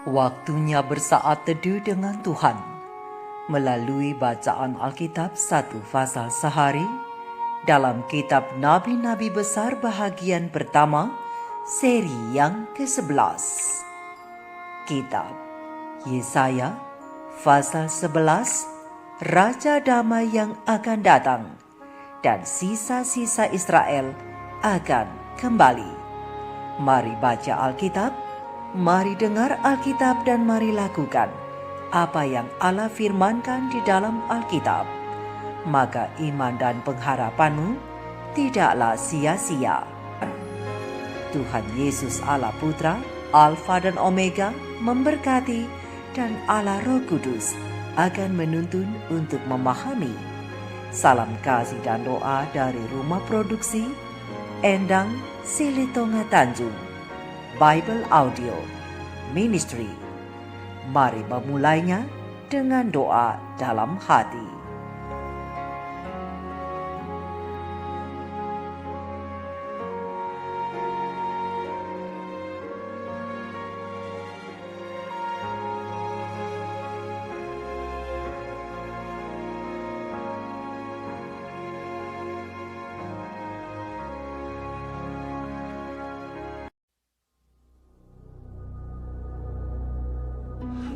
Waktunya bersaat teduh dengan Tuhan melalui bacaan Alkitab satu pasal sehari dalam kitab Nabi-Nabi Besar bahagian pertama, seri yang ke-11. Kitab Yesaya pasal 11, Raja Damai yang akan datang dan sisa-sisa Israel akan kembali. Mari baca Alkitab, mari dengar Alkitab, dan mari lakukan apa yang Allah firmankan di dalam Alkitab. Maka iman dan pengharapanmu tidaklah sia-sia. Tuhan Yesus Allah Putra, Alfa dan Omega, memberkati, dan Allah Roh Kudus akan menuntun untuk memahami. Salam kasih dan doa dari Rumah Produksi Endang Silitonga Tanjung Bible Audio Ministry. Mari memulainya dengan doa dalam hati.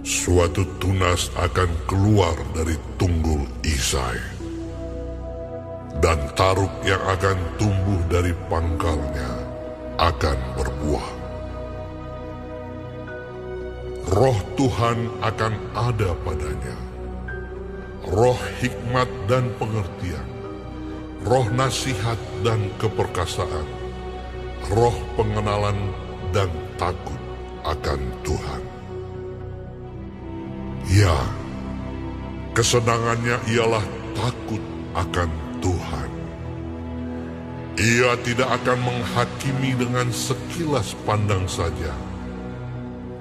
Suatu tunas akan keluar dari tunggul Isai, dan taruk yang akan tumbuh dari pangkalnya akan berbuah. Roh Tuhan akan ada padanya, roh hikmat dan pengertian, roh nasihat dan keperkasaan, roh pengenalan dan takut akan Tuhan. Ya, kesenangannya ialah takut akan Tuhan. Ia tidak akan menghakimi dengan sekilas pandang saja,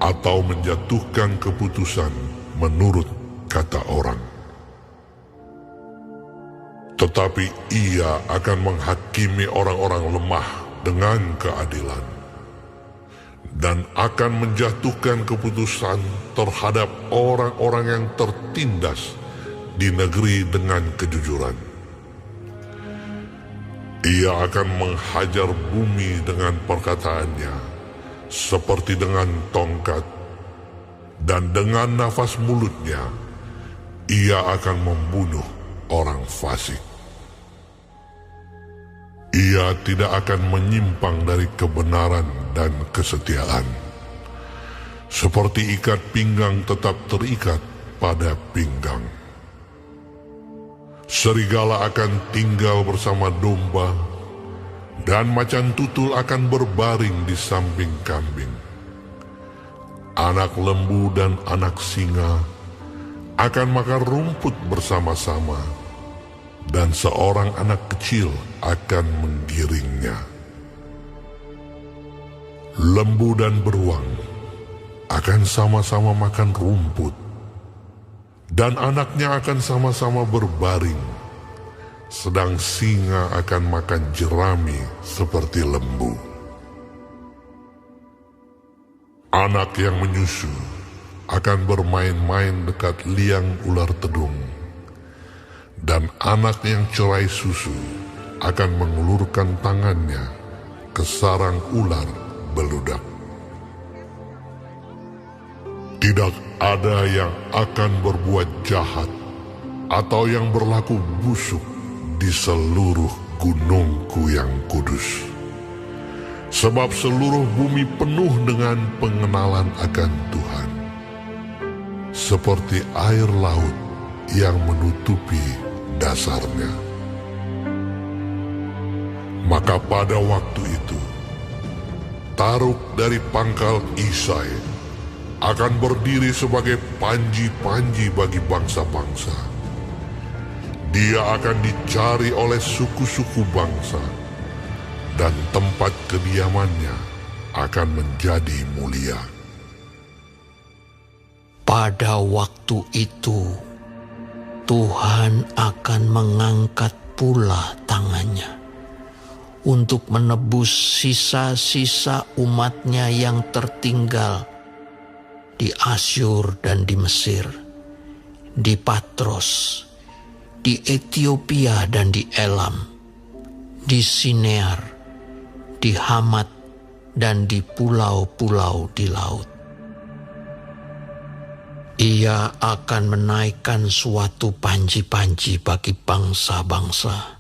atau menjatuhkan keputusan menurut kata orang. Tetapi ia akan menghakimi orang-orang lemah dengan keadilan, dan akan menjatuhkan keputusan terhadap orang-orang yang tertindas di negeri dengan kejujuran. Ia akan menghajar bumi dengan perkataannya, seperti dengan tongkat, dan dengan nafas mulutnya, ia akan membunuh orang fasik. Ia tidak akan menyimpang dari kebenaran dan kesetiaan. Seperti ikat pinggang tetap terikat pada pinggang. Serigala akan tinggal bersama domba, dan macan tutul akan berbaring di samping kambing. Anak lembu dan anak singa akan makan rumput bersama-sama, dan seorang anak kecil akan menggiringnya. Lembu dan beruang akan sama-sama makan rumput, dan anaknya akan sama-sama berbaring, sedang singa akan makan jerami seperti lembu. Anak yang menyusu akan bermain-main dekat liang ular tedung, dan anak yang cerai susu akan mengulurkan tangannya ke sarang ular beludak. Tidak ada yang akan berbuat jahat atau yang berlaku busuk di seluruh gunungku yang kudus. Sebab seluruh bumi penuh dengan pengenalan akan Tuhan, seperti air laut yang menutupi dasarnya. Maka pada waktu itu, taruk dari pangkal Isai akan berdiri sebagai panji-panji bagi bangsa-bangsa. Dia akan dicari oleh suku-suku bangsa, dan tempat kediamannya akan menjadi mulia. Pada waktu itu, Tuhan akan mengangkat pula tangannya untuk menebus sisa-sisa umatnya yang tertinggal di Asyur dan di Mesir, di Patros, di Ethiopia dan di Elam, di Sinear, di Hamat, dan di pulau-pulau di laut. Ia akan menaikkan suatu panji-panji bagi bangsa-bangsa,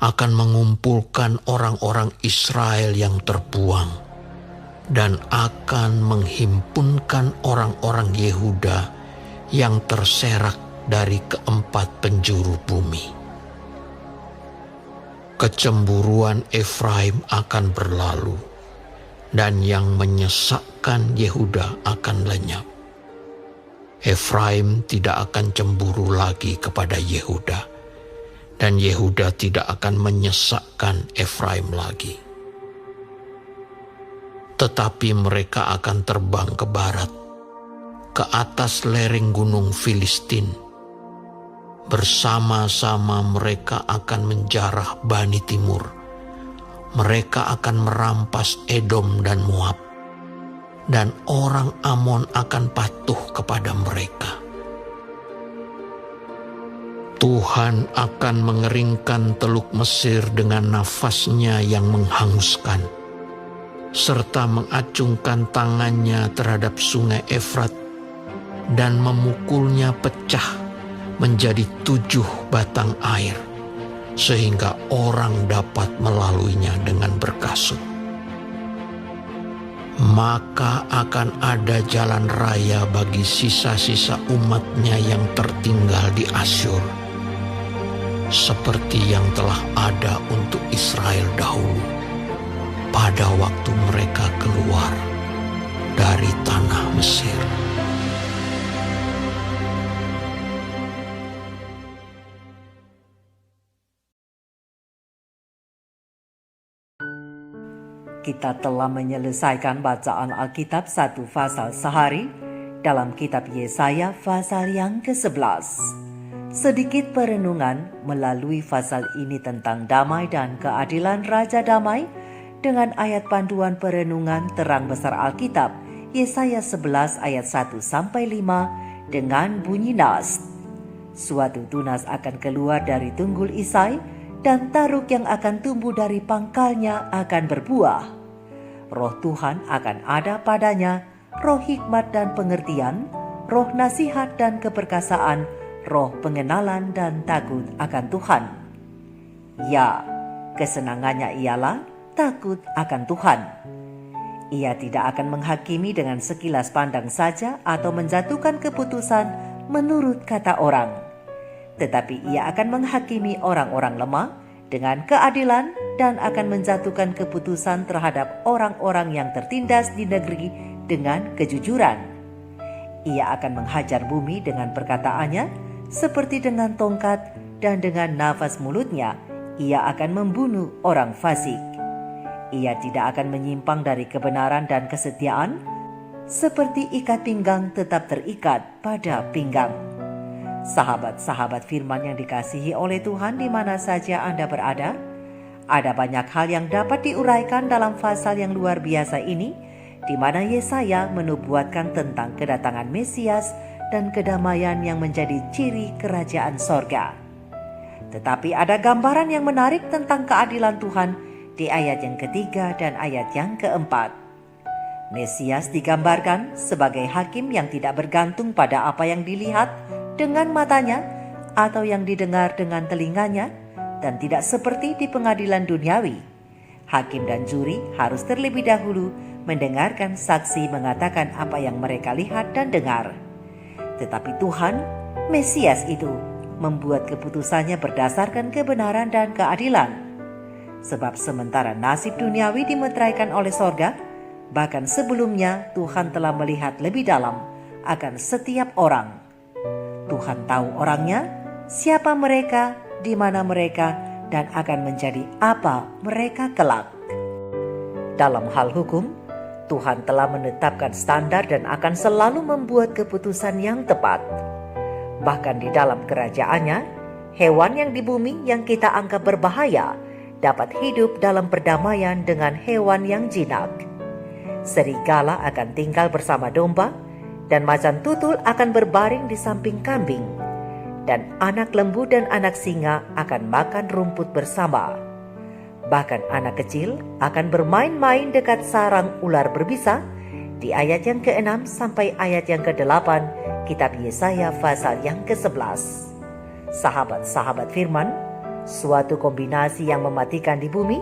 akan mengumpulkan orang-orang Israel yang terbuang, dan akan menghimpunkan orang-orang Yehuda yang terserak dari keempat penjuru bumi. Kecemburuan Efraim akan berlalu, dan yang menyesakkan Yehuda akan lenyap. Efraim tidak akan cemburu lagi kepada Yehuda, dan Yehuda tidak akan menyesakkan Efraim lagi. Tetapi mereka akan terbang ke barat, ke atas lereng gunung Filistin. Bersama-sama mereka akan menjarah Bani Timur. Mereka akan merampas Edom dan Moab, dan orang Amon akan patuh kepada mereka. Tuhan akan mengeringkan Teluk Mesir dengan nafasnya yang menghanguskan, serta mengacungkan tangannya terhadap sungai Efrat dan memukulnya pecah menjadi 7 batang air, sehingga orang dapat melaluinya dengan berkasut. Maka akan ada jalan raya bagi sisa-sisa umatnya yang tertinggal di Asyur, seperti yang telah ada untuk Israel dahulu pada waktu mereka keluar dari tanah Mesir. Kita telah menyelesaikan bacaan Alkitab 1 pasal sehari dalam kitab Yesaya pasal yang ke-11. Sedikit perenungan melalui pasal ini tentang damai dan keadilan Raja Damai dengan ayat panduan perenungan terang besar Alkitab Yesaya 11 ayat 1-5 dengan bunyi nas. Suatu tunas akan keluar dari tunggul Isai, dan taruk yang akan tumbuh dari pangkalnya akan berbuah. Roh Tuhan akan ada padanya, roh hikmat dan pengertian, roh nasihat dan keperkasaan, roh pengenalan dan takut akan Tuhan. Ya, kesenangannya ialah takut akan Tuhan. Ia tidak akan menghakimi dengan sekilas pandang saja atau menjatuhkan keputusan menurut kata orang, tetapi ia akan menghakimi orang-orang lemah dengan keadilan dan akan menjatuhkan keputusan terhadap orang-orang yang tertindas di negeri dengan kejujuran. Ia akan menghajar bumi dengan perkataannya seperti dengan tongkat, dan dengan nafas mulutnya ia akan membunuh orang fasik. Ia tidak akan menyimpang dari kebenaran dan kesetiaan, seperti ikat pinggang tetap terikat pada pinggang. Sahabat-sahabat firman yang dikasihi oleh Tuhan di mana saja Anda berada, ada banyak hal yang dapat diuraikan dalam pasal yang luar biasa ini, di mana Yesaya menubuatkan tentang kedatangan Mesias dan kedamaian yang menjadi ciri kerajaan sorga. Tetapi ada gambaran yang menarik tentang keadilan Tuhan di ayat yang ketiga dan ayat yang keempat. Mesias digambarkan sebagai hakim yang tidak bergantung pada apa yang dilihat dengan matanya atau yang didengar dengan telinganya, dan tidak seperti di pengadilan duniawi. Hakim dan juri harus terlebih dahulu mendengarkan saksi mengatakan apa yang mereka lihat dan dengar. Tetapi Tuhan, Mesias itu, membuat keputusannya berdasarkan kebenaran dan keadilan. Sebab sementara nasib duniawi dimeteraikan oleh sorga, bahkan sebelumnya Tuhan telah melihat lebih dalam akan setiap orang. Tuhan tahu orangnya, siapa mereka, di mana mereka, dan akan menjadi apa mereka kelak. Dalam hal hukum, Tuhan telah menetapkan standar dan akan selalu membuat keputusan yang tepat. Bahkan di dalam kerajaannya, hewan yang di bumi yang kita anggap berbahaya dapat hidup dalam perdamaian dengan hewan yang jinak. Serigala akan tinggal bersama domba, dan macan tutul akan berbaring di samping kambing, dan anak lembu dan anak singa akan makan rumput bersama. Bahkan anak kecil akan bermain-main dekat sarang ular berbisa, di ayat yang ke-6 sampai ayat yang ke-8 kitab Yesaya pasal yang ke-11. Sahabat-sahabat firman, suatu kombinasi yang mematikan di bumi,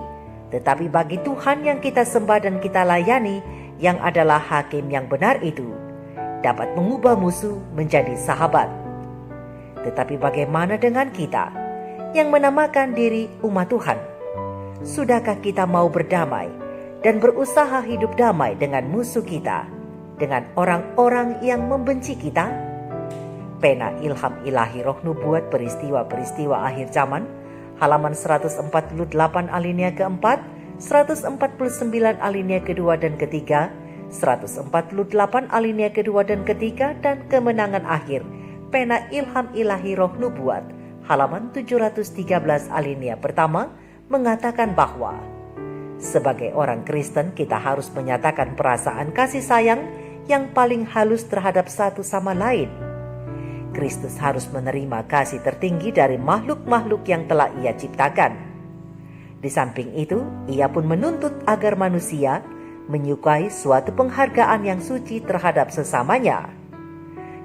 tetapi bagi Tuhan yang kita sembah dan kita layani, yang adalah hakim yang benar itu, dapat mengubah musuh menjadi sahabat. Tetapi bagaimana dengan kita yang menamakan diri umat Tuhan? Sudahkah kita mau berdamai dan berusaha hidup damai dengan musuh kita, dengan orang-orang yang membenci kita? Pena Ilham Ilahi Roh Nubuat Peristiwa-peristiwa Akhir Zaman, halaman 148 alinea keempat, 149 alinea kedua dan ketiga, 148 alinea kedua dan ketiga, dan Kemenangan Akhir, Pena Ilham Ilahi Roh Nubuat, halaman 713 alinea pertama, mengatakan bahwa sebagai orang Kristen kita harus menyatakan perasaan kasih sayang yang paling halus terhadap satu sama lain. Kristus harus menerima kasih tertinggi dari makhluk-makhluk yang telah Ia ciptakan. Di samping itu, Ia pun menuntut agar manusia menyukai suatu penghargaan yang suci terhadap sesamanya.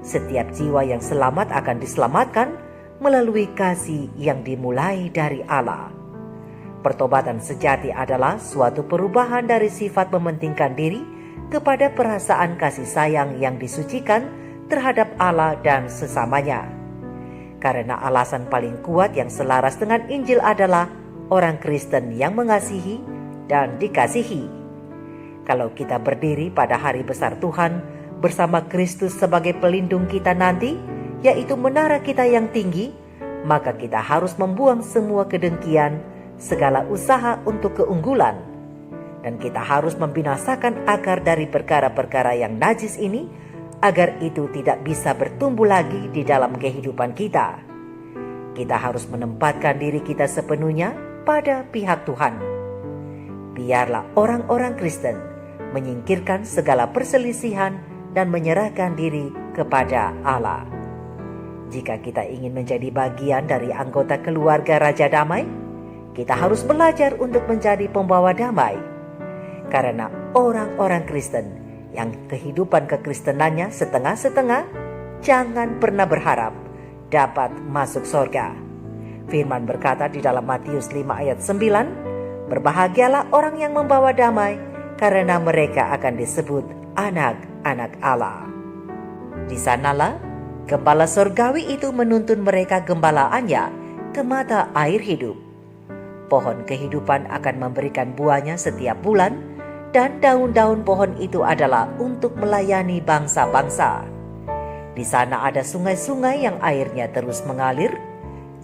Setiap jiwa yang selamat akan diselamatkan melalui kasih yang dimulai dari Allah. Pertobatan sejati adalah suatu perubahan dari sifat mementingkan diri kepada perasaan kasih sayang yang disucikan terhadap Allah dan sesamanya. Karena alasan paling kuat yang selaras dengan Injil adalah orang Kristen yang mengasihi dan dikasihi. Kalau kita berdiri pada hari besar Tuhan bersama Kristus sebagai pelindung kita nanti, yaitu menara kita yang tinggi, maka kita harus membuang semua kedengkian, segala usaha untuk keunggulan, dan kita harus membinasakan akar dari perkara-perkara yang najis ini, agar itu tidak bisa bertumbuh lagi di dalam kehidupan kita. Kita harus menempatkan diri kita sepenuhnya pada pihak Tuhan. Biarlah orang-orang Kristen menyingkirkan segala perselisihan dan menyerahkan diri kepada Allah. Jika kita ingin menjadi bagian dari anggota keluarga Raja Damai, kita harus belajar untuk menjadi pembawa damai. Karena orang-orang Kristen yang kehidupan kekristenannya setengah-setengah, jangan pernah berharap dapat masuk surga. Firman berkata di dalam Matius 5 ayat 9, berbahagialah orang yang membawa damai, karena mereka akan disebut anak-anak Allah. Di sanalah gembala surgawi itu menuntun mereka gembalaannya ke mata air hidup. Pohon kehidupan akan memberikan buahnya setiap bulan, dan daun-daun pohon itu adalah untuk melayani bangsa-bangsa. Di sana ada sungai-sungai yang airnya terus mengalir,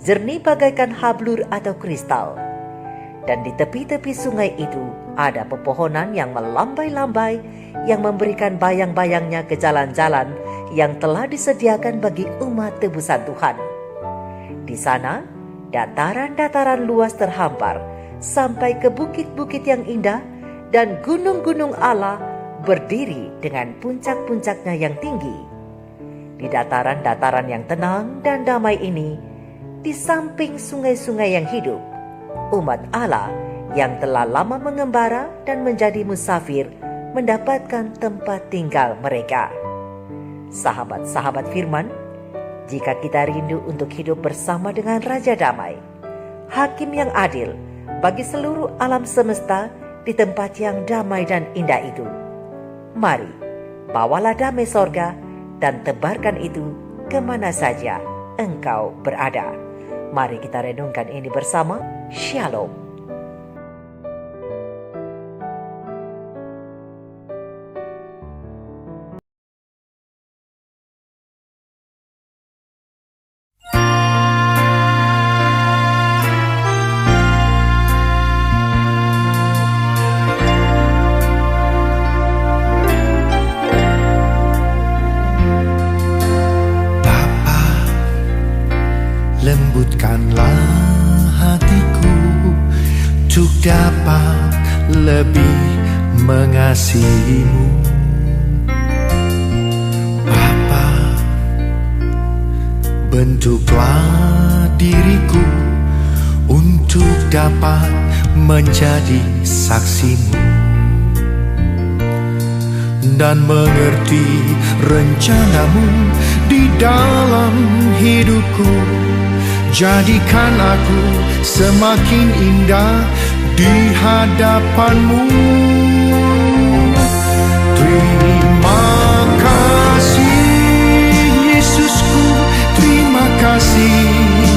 jernih bagaikan hablur atau kristal. Dan di tepi-tepi sungai itu ada pepohonan yang melambai-lambai, yang memberikan bayang-bayangnya ke jalan-jalan yang telah disediakan bagi umat tebusan Tuhan. Di sana, dataran-dataran luas terhampar sampai ke bukit-bukit yang indah, dan gunung-gunung Allah berdiri dengan puncak-puncaknya yang tinggi. Di dataran-dataran yang tenang dan damai ini, di samping sungai-sungai yang hidup, umat Allah yang telah lama mengembara dan menjadi musafir mendapatkan tempat tinggal mereka. Sahabat-sahabat firman, jika kita rindu untuk hidup bersama dengan Raja Damai, Hakim yang adil bagi seluruh alam semesta di tempat yang damai dan indah itu, mari bawalah damai sorga dan tebarkan itu kemana saja engkau berada. Mari kita renungkan ini bersama. Shalom. Lembutkanlah hatiku untuk dapat lebih mengasihimu. bentuklah diriku untuk dapat menjadi saksimu dan mengerti rencanamu di dalam hidupku. Jadikan aku semakin indah di hadapanmu. Terima kasih Yesusku, terima kasih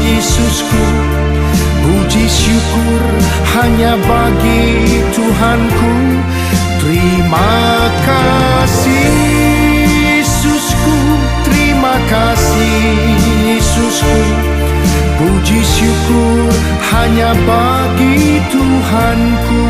Yesusku. Puji syukur hanya bagi Tuhanku. Terima kasih Yesusku, terima kasih Yesusku. Puji syukur hanya bagi Tuhanku.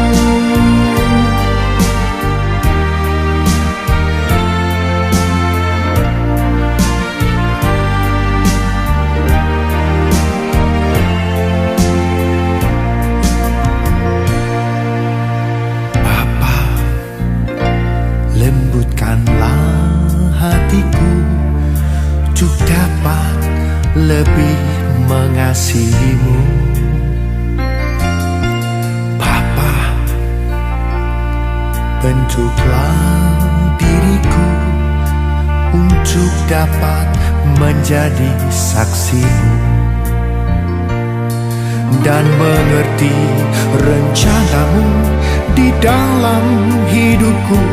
Bapa, lembutkanlah hatiku untuk dapat lebih mengasihimu. Bapa, bentuklah diriku untuk dapat menjadi saksimu dan mengerti rencanamu di dalam hidupku.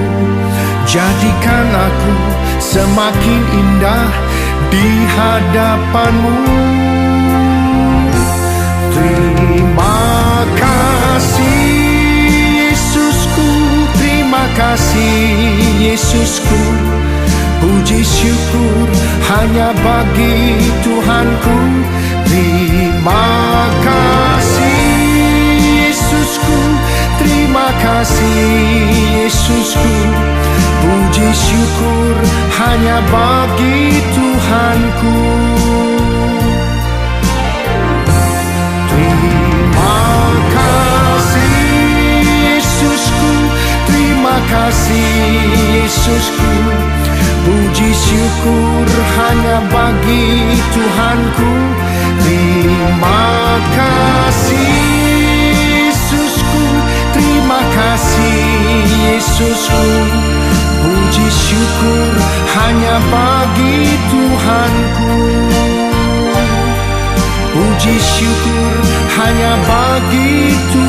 Jadikan aku semakin indah di hadapanmu. Terima kasih Yesusku, terima kasih Yesusku. Puji syukur hanya bagi Tuhanku. Terima kasih Yesusku, terima kasih Yesusku. Puji syukur hanya bagi Tuhanku. Terima kasih Yesusku, terima kasih Yesusku. Puji syukur hanya bagi Tuhanku. Terima kasih Yesusku, terima kasih Yesusku. Puji syukur hanya bagi Tuhanku. Puji syukur hanya bagi Tuhanku.